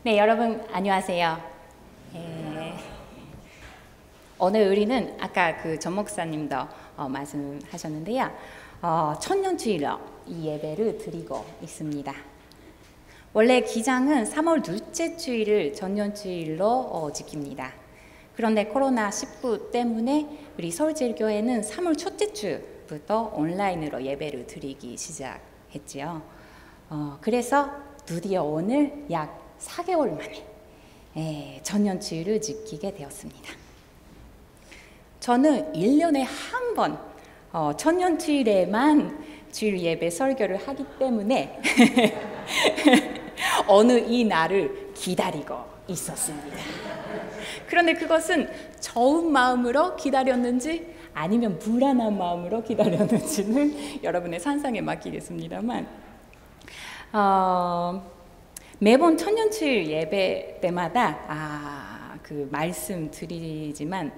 네, 여러분 안녕하세요. 오늘 우리는 아까 전 목사님도 말씀하셨는데요. 천년주일로 이 예배를 드리고 있습니다. 원래 기장은 3월 둘째 주일을 천년주일로 지킵니다. 그런데 코로나19 때문에 우리 서울제일교회는 3월 첫째 주부터 온라인으로 예배를 드리기 시작했지요. 그래서 드디어 오늘 약 4개월 만에 천년주일을 지키게 되었습니다. 저는 1년에 한 번 천년주일에만 주일 예배 설교를 하기 때문에 어느 이 날을 기다리고 있었습니다. 그런데 그것은 좋은 마음으로 기다렸는지 아니면 불안한 마음으로 기다렸는지는 여러분의 상상에 맡기겠습니다만 매번 천년주일 예배 때마다 말씀드리지만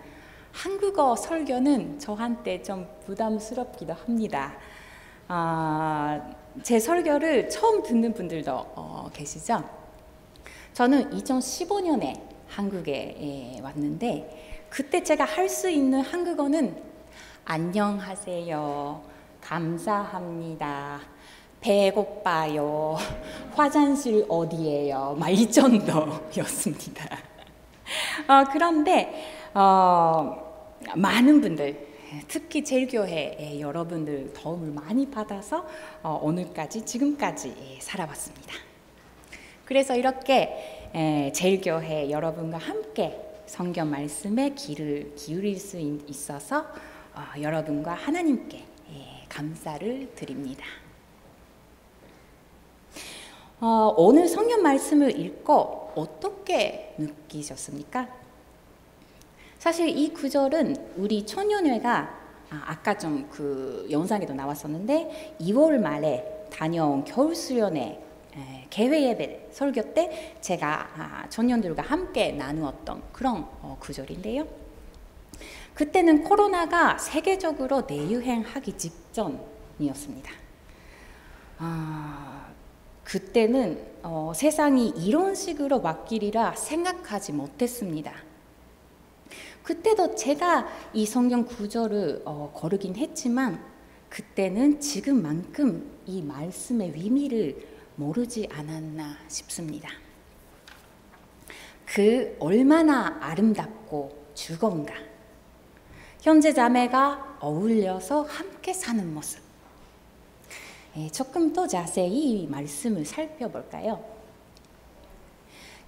한국어 설교는 저한테 좀 부담스럽기도 합니다. 제 설교를 처음 듣는 분들도 계시죠? 저는 2015년에 한국에 왔는데 그때 제가 할 수 있는 한국어는 안녕하세요, 감사합니다, 배고파요, 화장실 어디예요, 막 이 정도였습니다. 그런데 많은 분들, 특히 제일교회 여러분들 도움을 많이 받아서 오늘까지 지금까지 살아왔습니다. 그래서 이렇게 제일교회 여러분과 함께 성경 말씀에 귀를 기울일 수 있어서 여러분과 하나님께 감사를 드립니다. 오늘 성경 말씀을 읽고 어떻게 느끼셨습니까? 사실 이 구절은 우리 청년회가 아까 좀 영상에도 나왔었는데 2월 말에 다녀온 겨울 수련회 개회 예배 설교 때 제가 청년들과 함께 나누었던 그런 구절인데요. 그때는 코로나가 세계적으로 대유행하기 직전이었습니다. 그때는 세상이 이런 식으로 바뀌리라 생각하지 못했습니다. 그때도 제가 이 성경 구절을 거르긴 했지만 그때는 지금만큼 이 말씀의 의미를 모르지 않았나 싶습니다. 얼마나 아름답고 즐거운가. 형제 자매가 어울려서 함께 사는 모습. 조금 더 자세히 이 말씀을 살펴볼까요?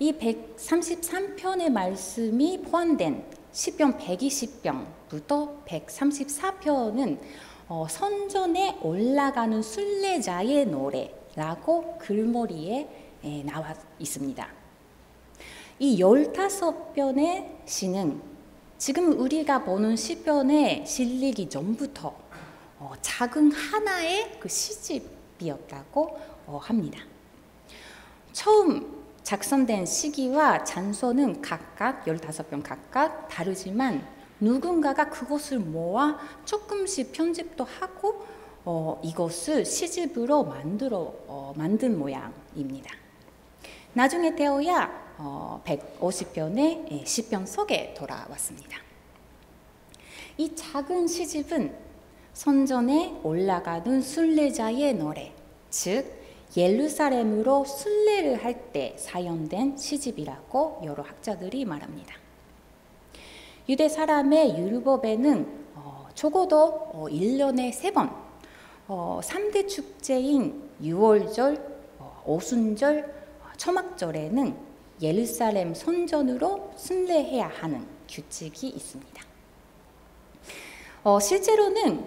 이 133편의 말씀이 포함된 시편 120편부터 134편은 선전에 올라가는 순례자의 노래라고 글머리에 나와 있습니다. 이 15편의 시는 지금 우리가 보는 시편에 실리기 전부터 작은 하나의 시집이었다고 합니다. 처음 작성된 시기와 장소는 각각 15편 각각 다르지만 누군가가 그것을 모아 조금씩 편집도 하고 이것을 시집으로 만든 모양입니다. 나중에 되어야 150편의 시편 속에 돌아왔습니다. 이 작은 시집은 선전에 올라가는 순례자의 노래, 즉 예루살렘으로 순례를 할 때 사용된 시집이라고 여러 학자들이 말합니다. 유대 사람의 율법에는 적어도 1년에 3번 3대 축제인 유월절, 오순절, 초막절에는 예루살렘 선전으로 순례해야 하는 규칙이 있습니다. 실제로는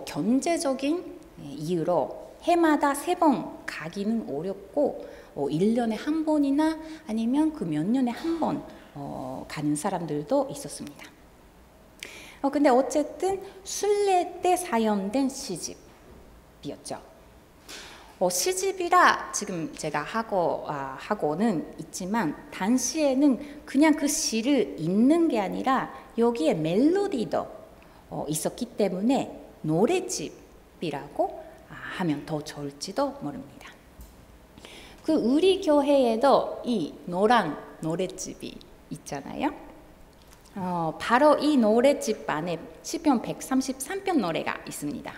경제적인 이유로 해마다 3번 가기는 어렵고 1년에 한 번이나 아니면 몇 년에 한 번 가는 사람들도 있었습니다. 근데 어쨌든 순례 때 사용된 시집이었죠. 시집이라 지금 제가 하고는 있지만 당시에는 그냥 그 시를 읽는 게 아니라 여기에 멜로디도 있었기 때문에 노래집이라고 하면 더 좋을지도 모릅니다. 그 우리 교회에도 이 노란 노랫집이 있잖아요. 바로 이 노랫집 안에 시편 133편 노래가 있습니다.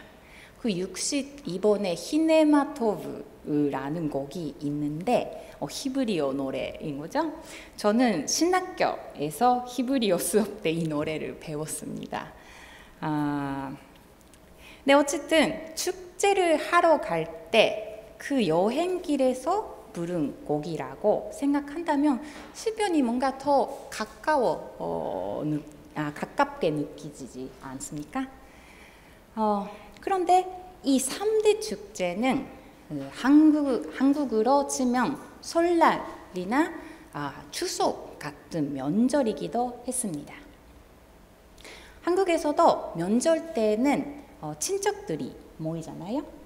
그 62번의 히네마토브라는 곡이 있는데 히브리어 노래인 거죠. 저는 신학교에서 히브리어 수업 때 이 노래를 배웠습니다. 네, 어쨌든 축제를 하러 갈 때 그 여행길에서 부른 곡이라고 생각한다면 시편이 뭔가 더 가깝게 느끼지 않습니까? 그런데 이 3대 축제는 한국으로 치면 설날이나 추석 같은 명절이기도 했습니다. 한국에서도 명절 때는 친척들이 모이잖아요.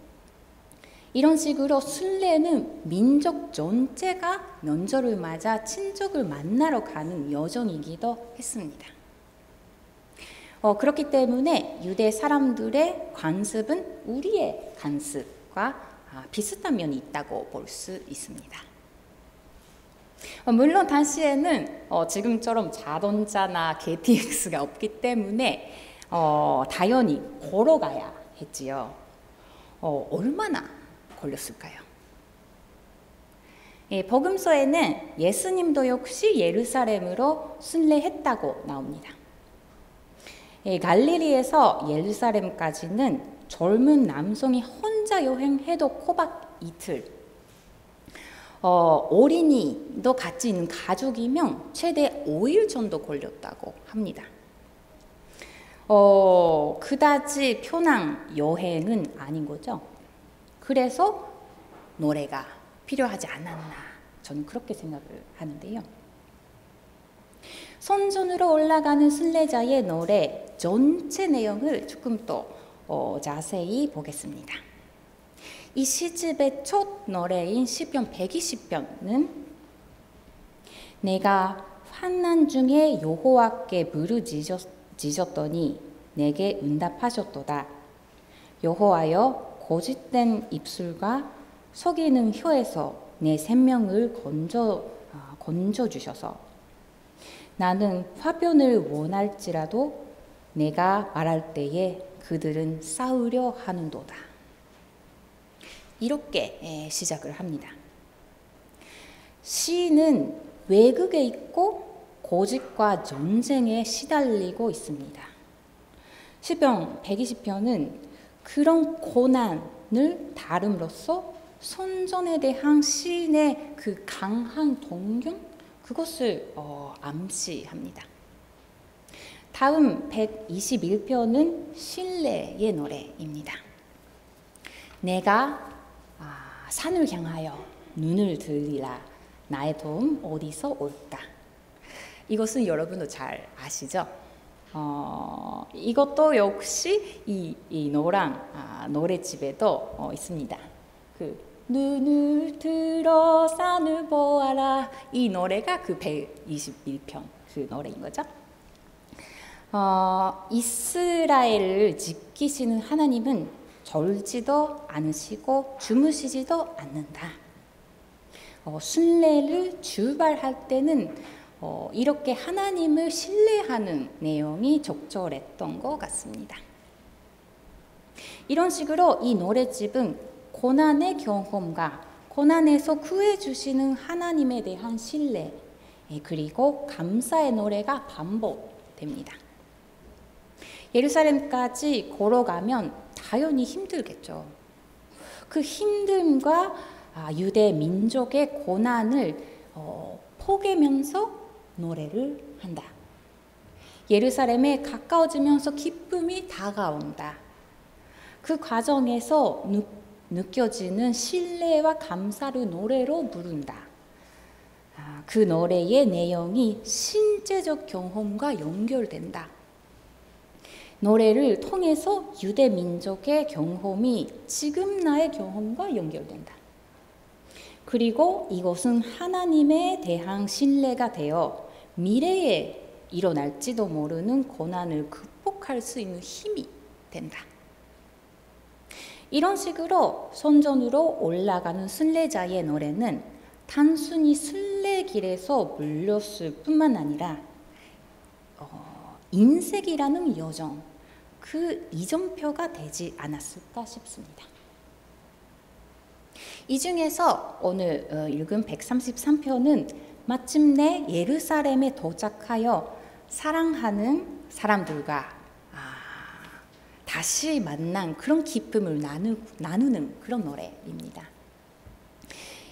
이런 식으로 순례는 민족 전체가 명절을 맞아 친척을 만나러 가는 여정이기도 했습니다. 그렇기 때문에 유대 사람들의 관습은 우리의 관습과 비슷한 면이 있다고 볼 수 있습니다. 물론 당시에는 지금처럼 자동차나 KTX가 없기 때문에 당연히 걸어가야 했지요. 얼마나 걸렸을까요? 복음서에는 예수님도 역시 예루살렘으로 순례했다고 나옵니다. 갈릴리에서 예루살렘까지는 젊은 남성이 혼자 여행해도 꼬박 이틀, 어린이도 같이 있는 가족이면 최대 5일 정도 걸렸다고 합니다. 그다지 편한 여행은 아닌 거죠. 그래서 노래가 필요하지 않았나, 저는 그렇게 생각을 하는데요. 선전으로 올라가는 순례자의 노래 전체 내용을 조금 더 자세히 보겠습니다. 이 시집의 첫 노래인 시편 120편은 내가 환난 중에 여호와께 부르짖었더니 내게 응답하셨도다. 여호와여 거짓된 입술과 속이는 혀에서 내 생명을 건져 주셔서 나는 화변을 원할지라도 내가 말할 때에 그들은 싸우려 하는도다. 이렇게 시작을 합니다. 시인은 외국에 있고 고집과 전쟁에 시달리고 있습니다. 시편 120편은 그런 고난을 다룸으로써 선전에 대한 시인의 그 강한 동경, 그것을 암시합니다. 다음 121편은 신뢰의 노래입니다. 내가 산을 향하여 눈을 들리라. 나의 도움 어디서 올까? 이것은 여러분도 잘 아시죠? 이것도 역시 이 노란 노래집에도 있습니다. 그 눈을 들어 산을 보아라. 이 노래가 그 121편 그 노래인 거죠. 이스라엘을 지키시는 하나님은 졸지도 않으시고 주무시지도 않는다. 순례를 출발할 때는 이렇게 하나님을 신뢰하는 내용이 적절했던 것 같습니다. 이런 식으로 이 노래집은 고난의 경험과 고난에서 구해주시는 하나님에 대한 신뢰, 그리고 감사의 노래가 반복됩니다. 예루살렘까지 걸어가면 당연히 힘들겠죠. 그 힘듦과 유대 민족의 고난을 포개면서 노래를 한다. 예루살렘에 가까워지면서 기쁨이 다가온다. 그 과정에서 느껴지는 신뢰와 감사를 노래로 부른다. 그 노래의 내용이 신체적 경험과 연결된다. 노래를 통해서 유대 민족의 경험이 지금 나의 경험과 연결된다. 그리고 이것은 하나님에 대한 신뢰가 되어 미래에 일어날지도 모르는 고난을 극복할 수 있는 힘이 된다. 이런 식으로 선전으로 올라가는 순례자의 노래는 단순히 순례길에서 물렸을 뿐만 아니라 인색이라는 여정, 그 이정표가 되지 않았을까 싶습니다. 이 중에서 오늘 읽은 133편은 마침내 예루살렘에 도착하여 사랑하는 사람들과 다시 만난 그런 기쁨을 나누는 그런 노래입니다.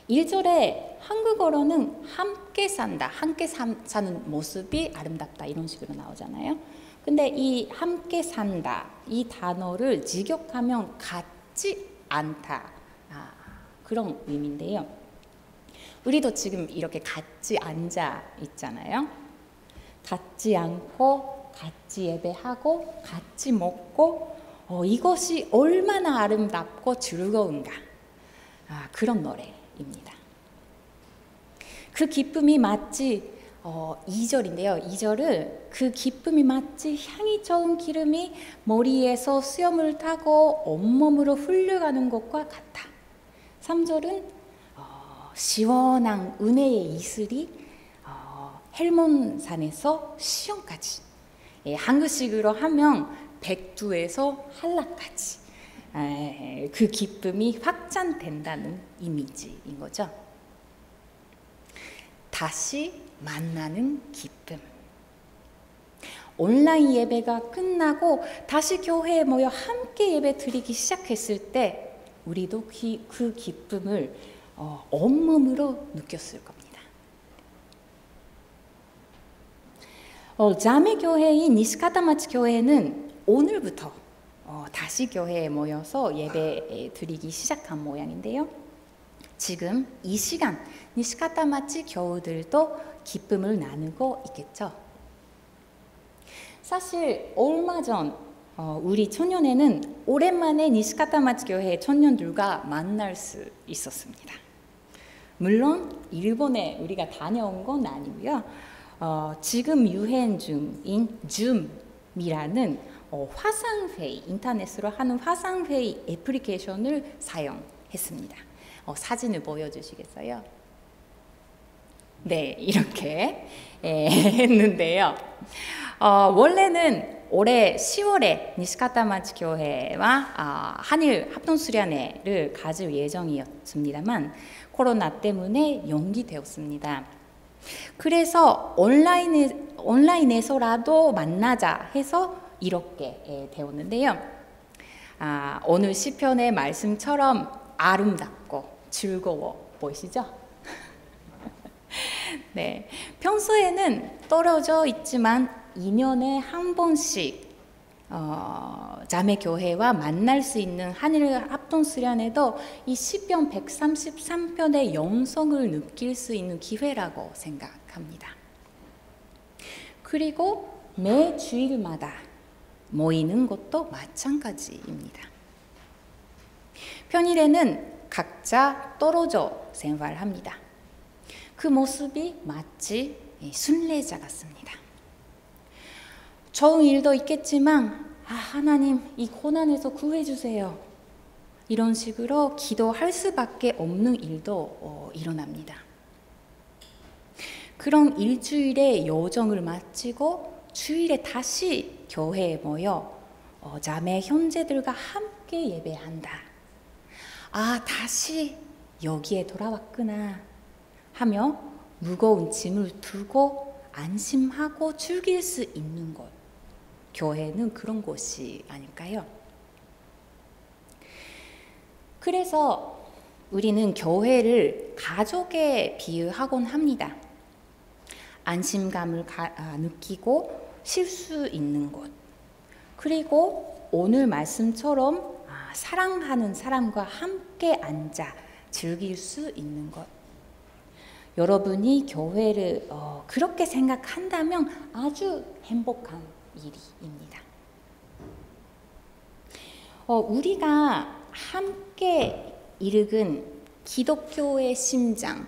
1절에 한국어로는 함께 산다, 함께 사는 모습이 아름답다 이런 식으로 나오잖아요. 근데 이 함께 산다 이 단어를 직역하면 같지 않다 그런 의미인데요. 우리도 지금 이렇게 같이 앉아 있잖아요. 같지 않고 같이 예배하고 같이 먹고 이것이 얼마나 아름답고 즐거운가 그런 노래입니다. 그 기쁨이 마치 2절인데요. 2절은 그 기쁨이 마치 향이 좋은 기름이 머리에서 수염을 타고 온몸으로 흘러가는 것과 같다. 3절은 시원한 은혜의 이슬이 헬몬산에서 시온까지 한국식으로 하면 백두에서 한라까지 그 기쁨이 확장된다는 이미지인 거죠. 다시 만나는 기쁨. 온라인 예배가 끝나고 다시 교회에 모여 함께 예배 드리기 시작했을 때 우리도 그 기쁨을 온몸으로 느꼈을 겁니다. 자매교회인 니시카타마치 교회는 오늘부터 다시 교회에 모여서 예배 드리기 시작한 모양인데요. 지금 이 시간 니시카타마치 교우들도 기쁨을 나누고 있겠죠. 사실 얼마 전 우리 초년에는 오랜만에 니시카타마치 교회 청년들과 만날 수 있었습니다. 물론 일본에 우리가 다녀온 건 아니고요. 지금 유행 중인 줌이라는 화상회의, 인터넷으로 하는 화상회의 애플리케이션을 사용했습니다. 사진을 보여주시겠어요? 네, 이렇게 했는데요. 원래는 올해 10월에 니시카타마치 교회와 한일 합동수련회를 가질 예정이었습니다만 코로나 때문에 연기되었습니다. 그래서 온라인에서라도 만나자 해서 이렇게 되었는데요. 오늘 시편의 말씀처럼 아름답고 즐거워 보이시죠? 네, 평소에는 떨어져 있지만 2년에 한 번씩 자매교회와 만날 수 있는 한일 합동수련회도 이 시편 133편의 영성을 느낄 수 있는 기회라고 생각합니다. 그리고 매 주일마다 모이는 것도 마찬가지입니다. 평일에는 각자 떨어져 생활합니다. 그 모습이 마치 순례자 같습니다. 좋은 일도 있겠지만 하나님 이 고난에서 구해주세요. 이런 식으로 기도할 수밖에 없는 일도 일어납니다. 그런 일주일의 여정을 마치고 주일에 다시 교회에 모여 자매 형제들과 함께 예배한다. 다시 여기에 돌아왔구나 하며 무거운 짐을 두고 안심하고 즐길 수 있는 곳. 교회는 그런 곳이 아닐까요? 그래서 우리는 교회를 가족에 비유하곤 합니다. 안심감을 느끼고 쉴 수 있는 곳. 그리고 오늘 말씀처럼 사랑하는 사람과 함께 앉아 즐길 수 있는 것. 여러분이 교회를 그렇게 생각한다면 아주 행복한 일입니다. 우리가 함께 읽은 기독교의 심장,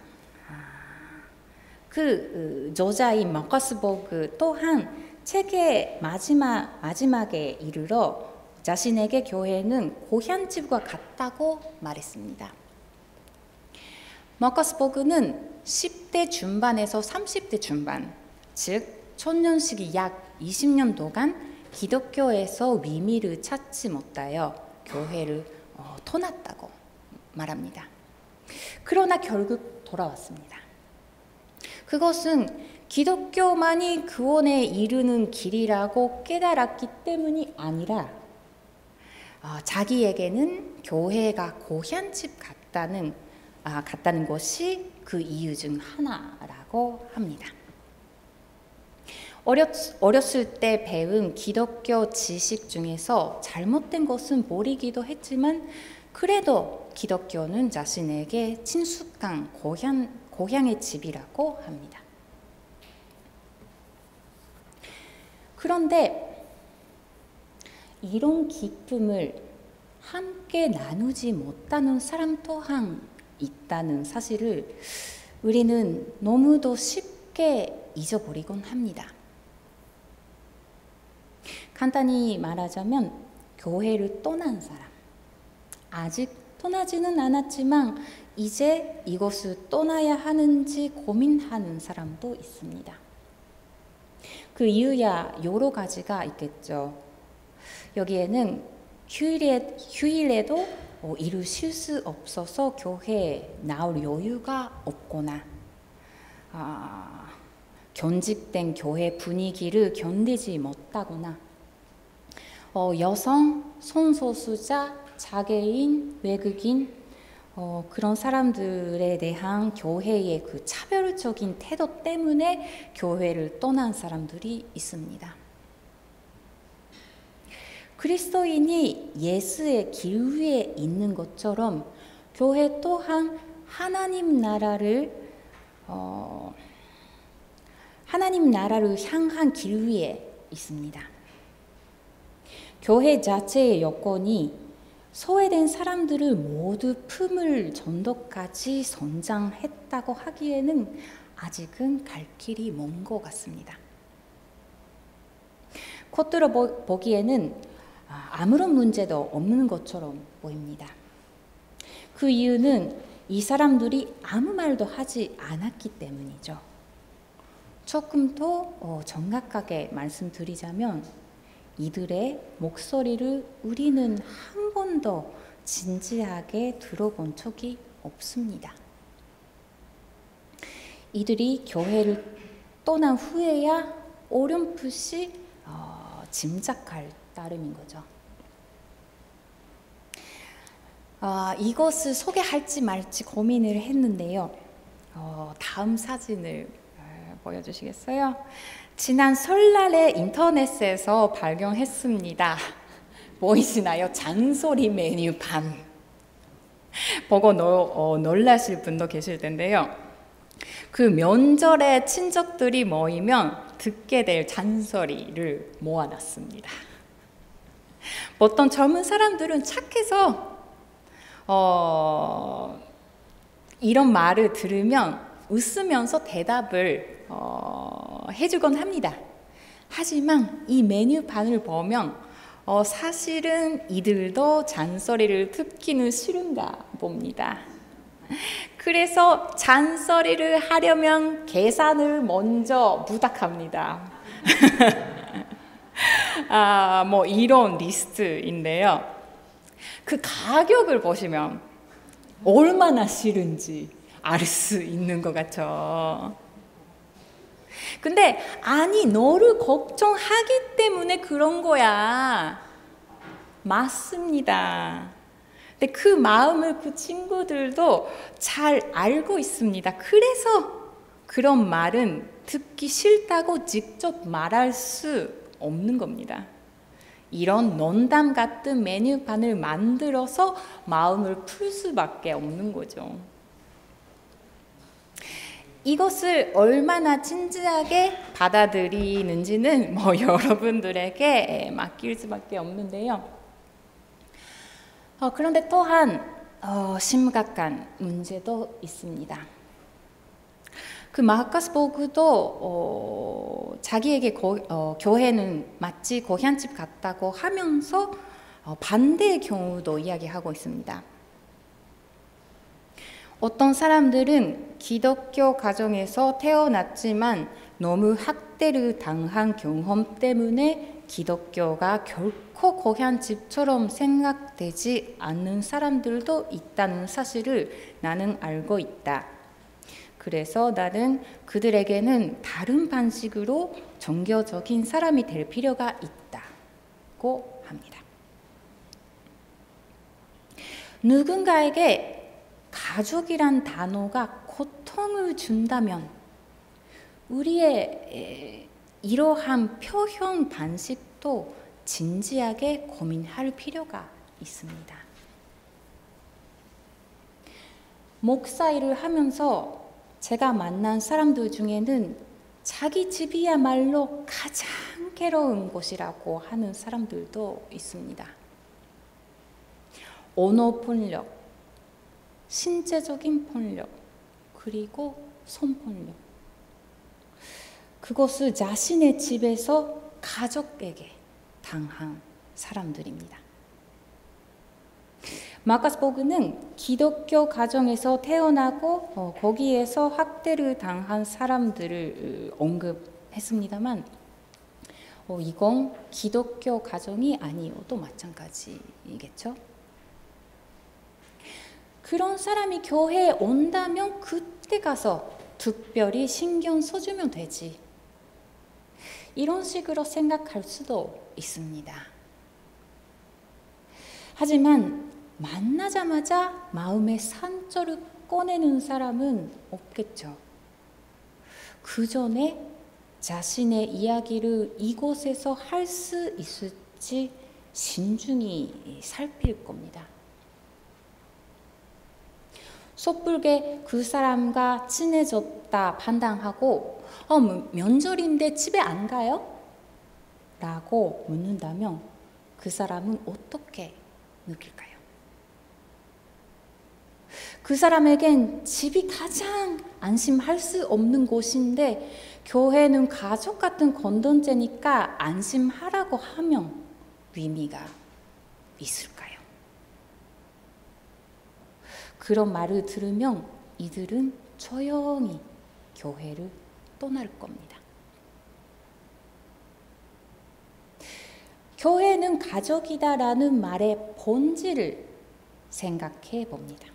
그 저자인 마커스 보그 또한 책의 마지막에 이르러 자신에게 교회는 고향집과 같다고 말했습니다. 마커스버그는 10대 중반에서 30대 중반, 즉 천년식이 약 20년도간 기독교에서 의미를 찾지 못하여 교회를 떠났다고 말합니다. 그러나 결국 돌아왔습니다. 그것은 기독교만이 구원에 이르는 길이라고 깨달았기 때문이 아니라 자기에게는 교회가 고향집 같다는 것이 그 이유 중 하나라고 합니다. 어렸을 때 배운 기독교 지식 중에서 잘못된 것은 모르기도 했지만 그래도 기독교는 자신에게 친숙한 고향의 집이라고 합니다. 그런데 이런 기쁨을 함께 나누지 못하는 사람 또한 있다는 사실을 우리는 너무도 쉽게 잊어버리곤 합니다. 간단히 말하자면 교회를 떠난 사람, 아직 떠나지는 않았지만 이제 이곳을 떠나야 하는지 고민하는 사람도 있습니다. 그 이유야 여러 가지가 있겠죠. 여기에는 휴일에도 일을 쉴 수 없어서 교회에 나올 여유가 없거나 경직된 교회 분위기를 견디지 못하거나 여성, 성소수자, 장애인, 외국인 그런 사람들에 대한 교회의 그 차별적인 태도 때문에 교회를 떠난 사람들이 있습니다. 그리스도인이 예수의 길 위에 있는 것처럼 교회 또한 하나님 나라를 향한 길 위에 있습니다. 교회 자체의 여건이 소외된 사람들을 모두 품을 정도까지 성장했다고 하기에는 아직은 갈 길이 먼 것 같습니다. 겉으로 보기에는 아무런 문제도 없는 것처럼 보입니다. 그 이유는 이 사람들이 아무 말도 하지 않았기 때문이죠. 조금 더 정확하게 말씀드리자면 이들의 목소리를 우리는 한 번도 진지하게 들어본 적이 없습니다. 이들이 교회를 떠난 후에야 어렴풋이 짐작할 따름인 거죠. 이것을 소개할지 말지 고민을 했는데요. 다음 사진을 보여주시겠어요? 지난 설날에 인터넷에서 발견했습니다. 보이시나요? 잔소리 메뉴판. 보고 놀라실 분도 계실 텐데요. 그 명절에 친척들이 모이면 듣게 될 잔소리를 모아놨습니다. 보통 젊은 사람들은 착해서 이런 말을 들으면 웃으면서 대답을 해주곤 합니다. 하지만 이 메뉴판을 보면 사실은 이들도 잔소리를 듣기는 싫은가 봅니다. 그래서 잔소리를 하려면 계산을 먼저 부탁합니다. 뭐 이런 리스트인데요. 그 가격을 보시면 얼마나 싫은지 알 수 있는 것 같죠. 근데 아니 너를 걱정하기 때문에 그런 거야. 맞습니다. 근데 그 마음을 그 친구들도 잘 알고 있습니다. 그래서 그런 말은 듣기 싫다고 직접 말할 수 없는 겁니다. 이런 농담 같은 메뉴판을 만들어서 마음을 풀 수밖에 없는 거죠. 이것을 얼마나 진지하게 받아들이는지는 여러분들에게 맡길 수밖에 없는데요. 그런데 또한 심각한 문제도 있습니다. 그 마커스버그도 자기에게 교회는 마치 고향집 같다고 하면서 반대의 경우도 이야기하고 있습니다. 어떤 사람들은 기독교 가정에서 태어났지만 너무 학대를 당한 경험 때문에 기독교가 결코 거한 집처럼 생각되지 않는 사람들도 있다는 사실을 나는 알고 있다. 그래서 나는 그들에게는 다른 방식으로 종교적인 사람이 될 필요가 있다고 합니다. 누군가에게 가족이란 단어가 고통을 준다면 우리의 이러한 표현 방식도 진지하게 고민할 필요가 있습니다. 목사 일을 하면서 제가 만난 사람들 중에는 자기 집이야말로 가장 괴로운 곳이라고 하는 사람들도 있습니다. 언어 폭력, 신체적인 폭력, 그리고 성폭력. 그것을 자신의 집에서 가족에게 당한 사람들입니다. 마가스 보그는 기독교 가정에서 태어나고 거기에서 학대를 당한 사람들을 언급했습니다만 이건 기독교 가정이 아니어도 마찬가지이겠죠. 그런 사람이 교회에 온다면 그때 가서 특별히 신경 써주면 되지. 이런 식으로 생각할 수도 있습니다. 하지만 만나자마자 마음의 상처를 꺼내는 사람은 없겠죠. 그 전에 자신의 이야기를 이곳에서 할 수 있을지 신중히 살필 겁니다. 섣불게 그 사람과 친해졌다 판단하고 명절인데 집에 안 가요? 라고 묻는다면 그 사람은 어떻게 느낄까요? 그 사람에겐 집이 가장 안심할 수 없는 곳인데 교회는 가족 같은 건전제니까 안심하라고 하면 의미가 있을까요? 그런 말을 들으면 이들은 조용히 교회를 떠날 겁니다. 교회는 가족이다라는 말의 본질을 생각해 봅니다.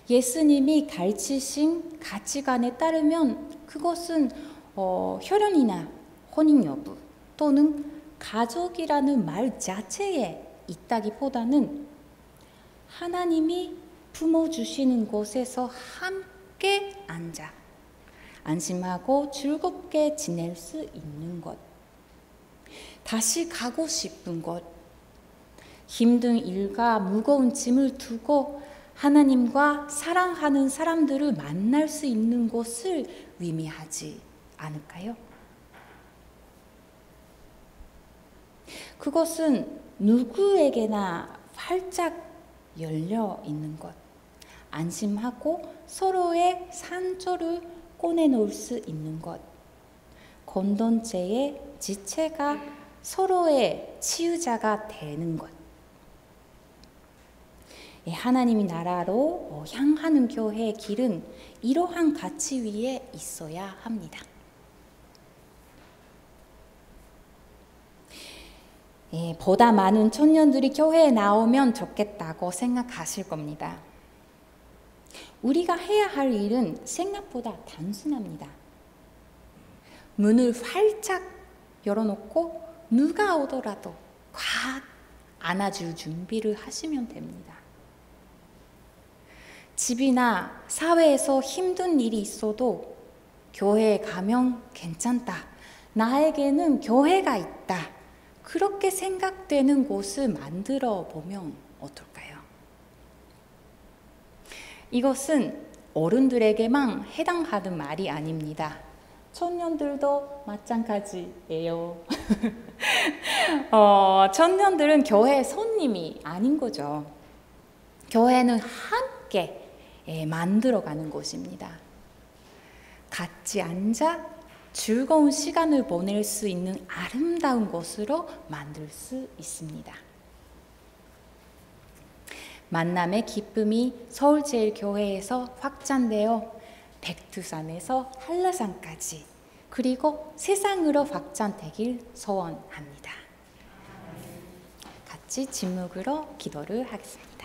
예수님이 가르치신 가치관에 따르면 그것은 혈연이나 혼인 여부 또는 가족이라는 말 자체에 있다기보다는 하나님이 품어주시는 곳에서 함께 앉아 안심하고 즐겁게 지낼 수 있는 것, 다시 가고 싶은 곳, 힘든 일과 무거운 짐을 두고 하나님과 사랑하는 사람들을 만날 수 있는 곳을 의미하지 않을까요? 그것은 누구에게나 활짝 열려 있는 것, 안심하고 서로의 상처를 꺼내놓을 수 있는 것, 공동체의 지체가 서로의 치유자가 되는 것. 하나님의 나라로 향하는 교회의 길은 이러한 가치 위에 있어야 합니다. 보다 많은 청년들이 교회에 나오면 좋겠다고 생각하실 겁니다. 우리가 해야 할 일은 생각보다 단순합니다. 문을 활짝 열어놓고 누가 오더라도 꽉 안아줄 준비를 하시면 됩니다. 집이나 사회에서 힘든 일이 있어도 교회에 가면 괜찮다. 나에게는 교회가 있다. 그렇게 생각되는 곳을 만들어 보면 어떨까요? 이것은 어른들에게만 해당하는 말이 아닙니다. 청년들도 마찬가지예요. 청년들은 교회 손님이 아닌 거죠. 교회는 함께 만들어가는 곳입니다. 같이 앉아 즐거운 시간을 보낼 수 있는 아름다운 곳으로 만들 수 있습니다. 만남의 기쁨이 서울제일교회에서 확장되어 백두산에서 한라산까지 그리고 세상으로 확장되길 소원합니다. 같이 침묵으로 기도를 하겠습니다.